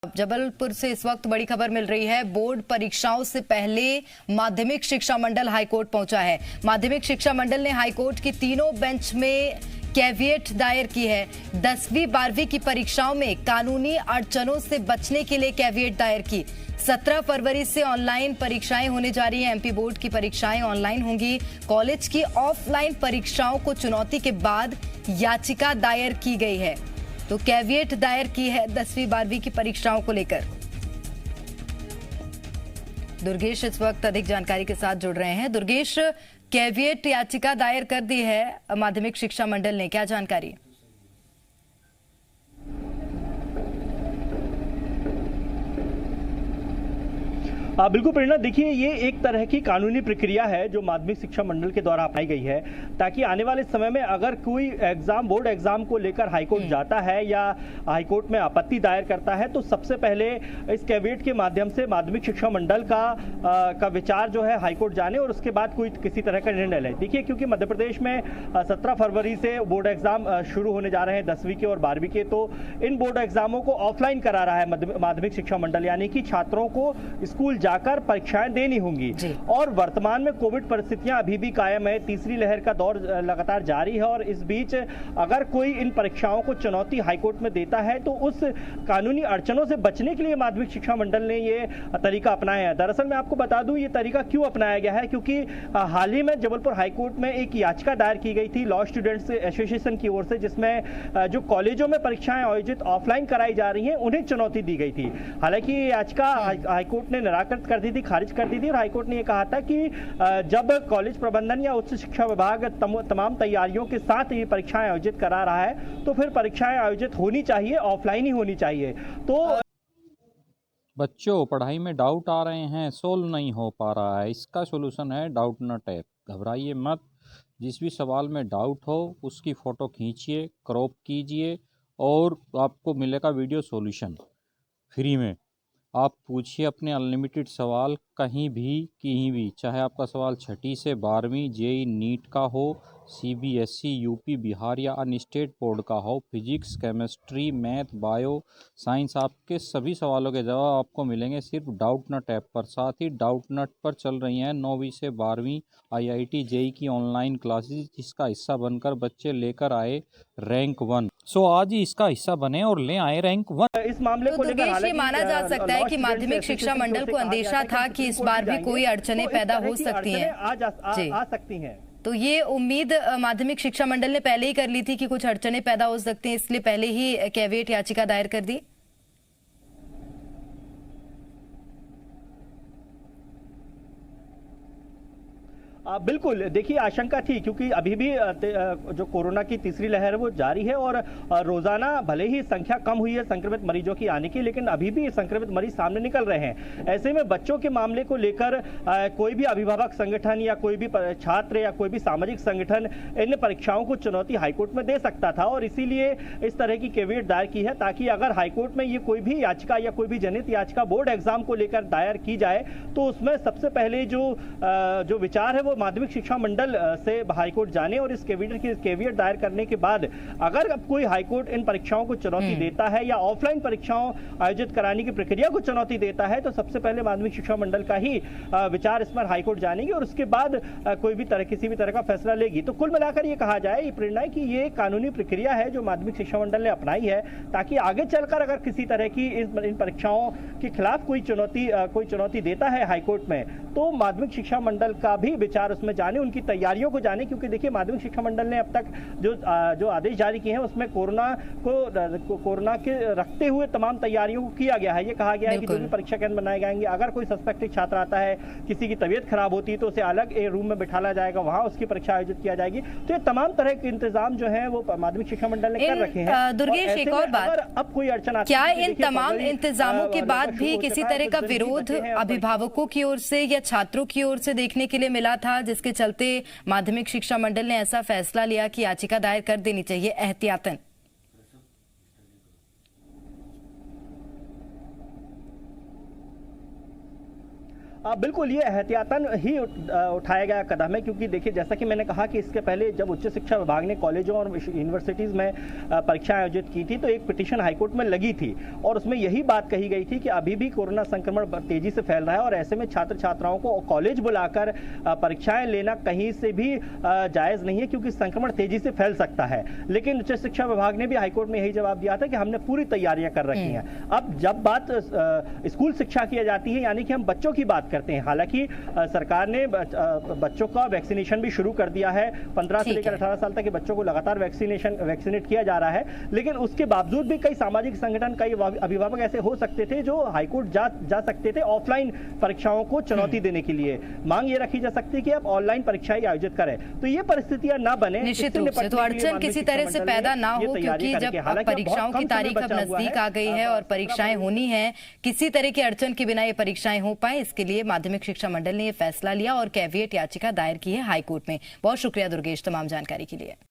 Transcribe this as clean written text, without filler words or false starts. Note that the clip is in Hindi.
जबलपुर से इस वक्त बड़ी खबर मिल रही है। बोर्ड परीक्षाओं से पहले माध्यमिक शिक्षा मंडल हाईकोर्ट पहुंचा है। माध्यमिक शिक्षा मंडल ने हाईकोर्ट की तीनों बेंच में कैविएट दायर की है। 10वीं 12वीं की परीक्षाओं में कानूनी अड़चनों से बचने के लिए कैविएट दायर की। 17 फरवरी से ऑनलाइन परीक्षाएं होने जा रही हैं। एमपी बोर्ड की परीक्षाएं ऑनलाइन होंगी। कॉलेज की ऑफलाइन परीक्षाओं को चुनौती के बाद याचिका दायर की गई है, तो कैविएट दायर की है 10वीं 12वीं की परीक्षाओं को लेकर। दुर्गेश इस वक्त अधिक जानकारी के साथ जुड़ रहे हैं। दुर्गेश, कैविएट याचिका दायर कर दी है माध्यमिक शिक्षा मंडल ने, क्या जानकारी? बिल्कुल प्रेरणा, देखिए ये एक तरह की कानूनी प्रक्रिया है जो माध्यमिक शिक्षा मंडल के द्वारा अपनाई गई है, ताकि आने वाले समय में अगर कोई एग्जाम बोर्ड एग्जाम को लेकर हाईकोर्ट जाता है या हाईकोर्ट में आपत्ति दायर करता है, तो सबसे पहले इस कैविएट के माध्यम से माध्यमिक शिक्षा मंडल का विचार जो है हाईकोर्ट जाने और उसके बाद कोई किसी तरह का निर्णय ले। देखिए, क्योंकि मध्य प्रदेश में 17 फरवरी से बोर्ड एग्जाम शुरू होने जा रहे हैं 10वीं के और 12वीं के, तो इन बोर्ड एग्जामों को ऑफलाइन करा रहा है माध्यमिक शिक्षा मंडल, यानी कि छात्रों को स्कूल जाकर परीक्षाएं देनी होंगी। और वर्तमान में कोविड परिस्थितियां अभी भी कायम है, तीसरी लहर का दौर लगातार जारी है, और इस बीच अगर कोई इन परीक्षाओं को चुनौती हाईकोर्ट में देता है तो उस कानूनी अड़चनों से बचने के लिए माध्यमिक शिक्षा मंडल ने ये तरीका अपनाया है। दरअसल मैं आपको बता दूं ये तरीका क्यों अपनाया गया है, क्योंकि हाल ही में जबलपुर हाईकोर्ट में एक याचिका दायर की गई थी लॉ स्टूडेंट्स एसोसिएशन की ओर से, जिसमें जो कॉलेजों में परीक्षाएं आयोजित ऑफलाइन कराई जा रही हैं उन्हें चुनौती दी गई थी। हालांकि ये याचिका हाईकोर्ट ने निराकरण कर दी थी, खारिज कर दी थी, और हाईकोर्ट ने यह कहा था कि जब कॉलेज प्रबंधन या उच्च शिक्षा विभाग तमाम तैयारियों के साथ ये परीक्षाएं आयोजित करा रहा है तो फिर परीक्षाएं आयोजित होनी चाहिए, ऑफलाइन ही होनी चाहिए। तो बच्चों, पढ़ाई में डाउट आ रहे हैं, सोल्व नहीं हो पा रहा है, इसका सोल्यूशन है डाउटनट ऐप। घबराइए मत, जिस भी सवाल में डाउट हो उसकी फ़ोटो खींचिए, क्रॉप कीजिए और आपको मिलेगा वीडियो सॉल्यूशन फ्री में। आप पूछिए अपने अनलिमिटेड सवाल कहीं भी, चाहे आपका सवाल 6ठी से 12वीं जेईई नीट का हो, सीबीएसई, यूपी, बिहार या अन्य स्टेट बोर्ड का हो, physics, chemistry, math, bio, science, आपके सभी सवालों के जवाब आपको मिलेंगे सिर्फ डाउटनट ऐप पर। साथ ही डाउटनट पर चल रही हैं 9वीं से 12वीं आईआईटी जेईई की ऑनलाइन क्लासेस, जिसका हिस्सा बनकर बच्चे लेकर आए रैंक 1। सो आज ही इसका हिस्सा बने और ले आए रैंक 1। इस मामले को दुर्गेश, ये माना जा सकता है कि माध्यमिक शिक्षा मंडल को अंदेशा था कि इस बार भी कोई अड़चनें पैदा हो सकती हैं, आ सकती हैं। तो ये उम्मीद माध्यमिक शिक्षा मंडल ने पहले ही कर ली थी कि कुछ अड़चनें पैदा हो सकती हैं, इसलिए पहले ही कैविएट याचिका दायर कर दी। बिल्कुल, देखिए आशंका थी, क्योंकि अभी भी जो कोरोना की तीसरी लहर है वो जारी है, और रोजाना भले ही संख्या कम हुई है संक्रमित मरीजों की आने की, लेकिन अभी भी संक्रमित मरीज सामने निकल रहे हैं। ऐसे में बच्चों के मामले को लेकर कोई भी अभिभावक संगठन या कोई भी छात्र या कोई भी सामाजिक संगठन इन परीक्षाओं को चुनौती हाईकोर्ट में दे सकता था, और इसीलिए इस तरह की कैविएट दायर की है, ताकि अगर हाईकोर्ट में ये कोई भी याचिका या कोई भी जनहित याचिका बोर्ड एग्जाम को लेकर दायर की जाए तो उसमें सबसे पहले जो विचार है वो माध्यमिक शिक्षा मंडल से हाईकोर्ट जाने, और इस कैविएट दायर करने के बाद अगर अब कोई हाईकोर्ट इन परीक्षाओं को चुनौती देता है या ऑफलाइन परीक्षाओं आयोजित कराने की प्रक्रिया को चुनौती देता है, तो सबसे पहले माध्यमिक शिक्षा मंडल का ही विचार इस पर हाईकोर्ट जानेगी और उसके बाद कोई भी किसी भी तरह का फैसला लेगी। तो कुल मिलाकर ये कहा जाए, ये प्रेरणा है कि ये कानूनी प्रक्रिया है जो माध्यमिक शिक्षा मंडल ने अपनाई है, ताकि आगे चलकर अगर किसी तरह की इन परीक्षाओं के खिलाफ कोई चुनौती देता है हाईकोर्ट में, तो माध्यमिक शिक्षा मंडल का भी विचार उसमें जाने, उनकी तैयारियों को जाने। क्योंकि देखिए, माध्यमिक शिक्षा मंडल ने अब तक जो आदेश जारी किए हैं उसमें कोरोना के रखते हुए तमाम तैयारियों को किया गया है। ये कहा गया है कि जो भी परीक्षा केंद्र बनाए जाएंगे, अगर कोई सस्पेक्टेड छात्र आता है, किसी की तबीयत खराब होती है, तो उसे अलग एक रूम में बिठाया जाएगा, वहां उसकी परीक्षा आयोजित किया जाएगी। तो ये तमाम तरह के इंतजाम जो है वो माध्यमिक शिक्षा मंडल ने कर रखे हैं। दुर्गेश, एक और बात, अब कोई अड़चन आती क्या इन तमाम इंतजामों के बाद भी किसी तरह का विरोध अभिभावकों की ओर से या छात्रों की ओर से देखने के लिए मिला था, जिसके चलते माध्यमिक शिक्षा मंडल ने ऐसा फैसला लिया कि याचिका दायर कर देनी चाहिए एहतियातन? बिल्कुल, ये एहतियातन ही उठाया गया कदम है, क्योंकि देखिए जैसा कि मैंने कहा कि इसके पहले जब उच्च शिक्षा विभाग ने कॉलेजों और यूनिवर्सिटीज़ में परीक्षाएं आयोजित की थी तो एक पिटीशन हाईकोर्ट में लगी थी और उसमें यही बात कही गई थी कि अभी भी कोरोना संक्रमण तेजी से फैल रहा है और ऐसे में छात्र छात्राओं को कॉलेज बुलाकर परीक्षाएं लेना कहीं से भी जायज़ नहीं है, क्योंकि संक्रमण तेजी से फैल सकता है। लेकिन उच्च शिक्षा विभाग ने भी हाईकोर्ट में यही जवाब दिया था कि हमने पूरी तैयारियां कर रखी हैं। अब जब बात स्कूल शिक्षा की जाती है, यानी कि हम बच्चों की बात करते हैं, हालांकि सरकार ने बच्चों का वैक्सीनेशन भी शुरू कर दिया है। 15 से लेकर 18 साल तक के बच्चों को लगातार वैक्सीनेट किया जा रहा है, लेकिन उसके बावजूद भी कई सामाजिक संगठन, कई अभिभावक ऐसे हो सकते थे जो हाईकोर्ट जा सकते थे ऑफलाइन परीक्षाओं को चुनौती देने के लिए। मांग ये रखी जा सकती है कि आप ऑनलाइन परीक्षाएं आयोजित करें, तो ये परिस्थितियां ना बने, निश्चित रूप से। तो अड़चन किसी तरह से पैदा ना हो, क्योंकि जब परीक्षाओं की तारीख अब नजदीक आ गई है और परीक्षाएं होनी है, किसी तरह की अड़चन के बिना ये परीक्षाएं हो पाए, इसके लिए माध्यमिक शिक्षा मंडल ने ये फैसला लिया और कैविएट याचिका दायर की है हाईकोर्ट में। बहुत शुक्रिया दुर्गेश तमाम जानकारी के लिए।